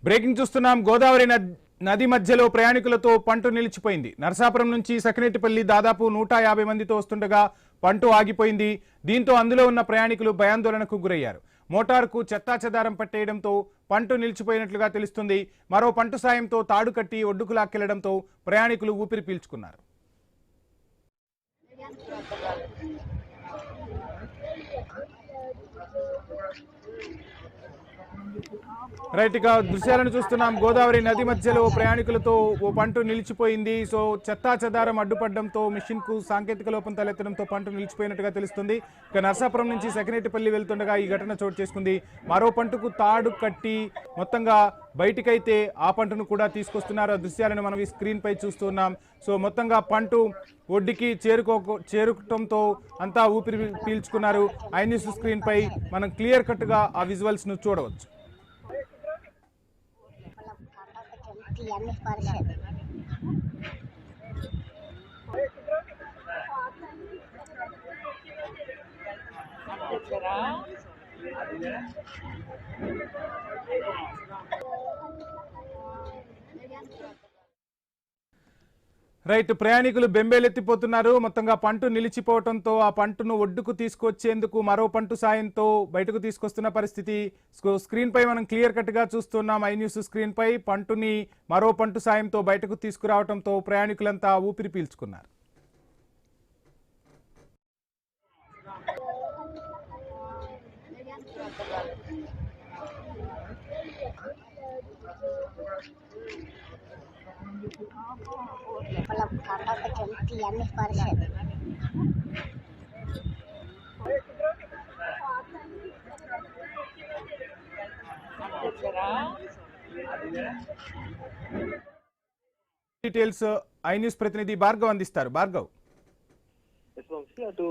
Breaking చూస్తున్నాం. గోదావరి నది మధ్యలో ప్రయాణికులతో పంటు నిలిచిపోయింది. నరసాపురం నుంచి సకినేటిపల్లి దాదాపు 150 మందితో వస్తుండగా పంటు ఆగిపోయింది. దీంతో అందులో ఉన్న ప్రయాణికులు భయాందోళనకు గురయ్యారు. మోటారుకు చెత్తాచెదారం పట్టేయడంతో పంటు నిలిచిపోయినట్లుగా తెలుస్తుంది. మరో పంటు సాయంతో తాడు కట్టి ఒడ్డుకు లాక్కెళ్లడంతో ప్రయాణికులు ఊపిరి పీల్చుకున్నారు. రైట్, ఇక దృశ్యాలను చూస్తున్నాం. గోదావరి నది మధ్యలో ప్రయాణికులతో ఓ పంటు నిలిచిపోయింది. సో చెత్తా చెదారం అడ్డుపడడంతో మిషన్ కు సాంకేతిక లోపం తలెత్తడంతో పంటు నిలిచిపోయినట్టుగా తెలుస్తుంది. ఇక నరసాపురం నుంచి సకినేటిపల్లి వెళ్తుండగా ఈ ఘటన చోటు చేసుకుంది. మరో పంటుకు తాడు కట్టి మొత్తంగా బయటికైతే ఆ పంటను కూడా తీసుకొస్తున్నారు. ఆ దృశ్యాలను మనం ఈ స్క్రీన్ పై చూస్తున్నాం. సో మొత్తంగా పంటు ఒడ్డుకి చేరుకోవడంతో అంతా ఊపిరి పీల్చుకున్నారు. ఐ న్యూస్ స్క్రీన్ పై మనం క్లియర్ కట్ గా ఆ విజువల్స్ ను చూడవచ్చు. రైట్, ప్రయాణికులు బెంబేలెత్తిపోతున్నారు. మొత్తంగా పంటు నిలిచిపోవడంతో ఆ పంటును ఒడ్డుకు తీసుకొచ్చేందుకు మరో పంటు సాయంతో బయటకు తీసుకొస్తున్న పరిస్థితి స్క్రీన్ పై మనం క్లియర్ కట్ గా చూస్తున్నాం. ఐ న్యూస్ స్క్రీన్ పై పంటుని మరో పంటు సాయంతో బయటకు తీసుకురావడంతో ప్రయాణికులంతా ఊపిరి పీల్చుకున్నారు. డీటెయిల్స్ ఐ న్యూస్ ప్రతినిధి భార్గవ్ అందిస్తారు. భార్గవ్, అటు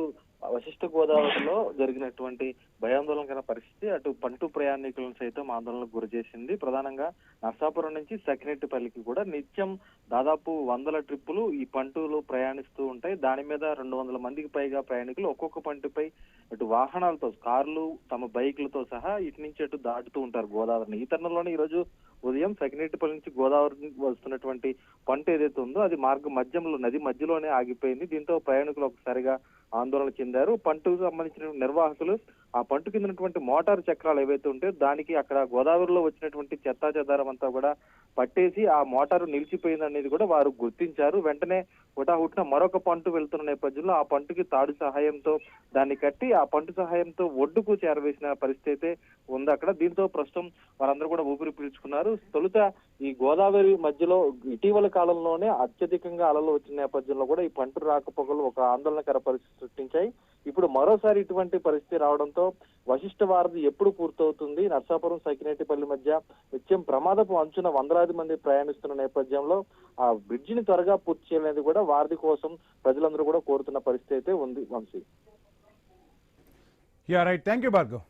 వశిష్ఠ గోదావరిలో జరిగినటువంటి భయాందోళనకర పరిస్థితి అటు పంటు ప్రయాణికులను సైతం ఆందోళనకు గురి చేసింది. ప్రధానంగా నర్సాపురం నుంచి సకినేటిపల్లికి కూడా నిత్యం దాదాపు 100 ట్రిప్పులు ఈ పంటులు ప్రయాణిస్తూ ఉంటాయి. దాని మీద 200 మందికి పైగా ప్రయాణికులు ఒక్కొక్క పంటుపై అటు వాహనాలతో, కార్లు, తమ బైకులతో సహా ఇటు నుంచి అటు దాటుతూ ఉంటారు గోదావరిని. ఈ తరుణంలోనే ఈ రోజు ఉదయం సకినేటిపల్లి నుంచి గోదావరి వస్తున్నటువంటి పంట ఏదైతే ఉందో అది మధ్యంలో నది మధ్యలోనే ఆగిపోయింది. దీంతో ప్రయాణికులు ఒకసారిగా ఆందోళన చెందారు. పంటకు సంబంధించిన నిర్వాహకులు ఆ పంట కిందటువంటి మోటార్ చక్రాలు ఏవైతే ఉంటాయో దానికి అక్కడ గోదావరిలో వచ్చినటువంటి చెత్తా చెదారం అంతా కూడా పట్టేసి ఆ మోటారు నిలిచిపోయింది అనేది కూడా వారు గుర్తించారు. వెంటనే హుటాహుటిన మరొక పంటు వెళ్తున్న నేపథ్యంలో ఆ పంటుకి తాడు సహాయంతో దాన్ని కట్టి ఆ పంటు సహాయంతో ఒడ్డుకు చేరవేసిన పరిస్థితి అయితే ఉంది అక్కడ. దీంతో ప్రస్తుతం వారందరూ కూడా ఊపిరి పీల్చుకున్నారు. తొలుత ఈ గోదావరి మధ్యలో ఇటీవల కాలంలోనే అత్యధికంగా అలలు వచ్చిన నేపథ్యంలో కూడా ఈ పంట రాకపోకలు ఒక ఆందోళనకర పరిస్థితి సృష్టించాయి. ఇప్పుడు మరోసారి ఇటువంటి పరిస్థితి రావడంతో వశిష్ఠ వారధి ఎప్పుడు పూర్తవుతుంది, నర్సాపురం సకినేటిపల్లి మధ్య నిత్యం ప్రమాదపు అంచున 100 మంది ప్రయాణిస్తున్న నేపథ్యంలో ఆ బ్రిడ్జిని త్వరగా పూర్తి చేయాలనేది కూడా వారధి కోసం ప్రజలందరూ కూడా కోరుతున్న పరిస్థితి అయితే ఉంది. Vamsi, yeah right, thank you Bhargav.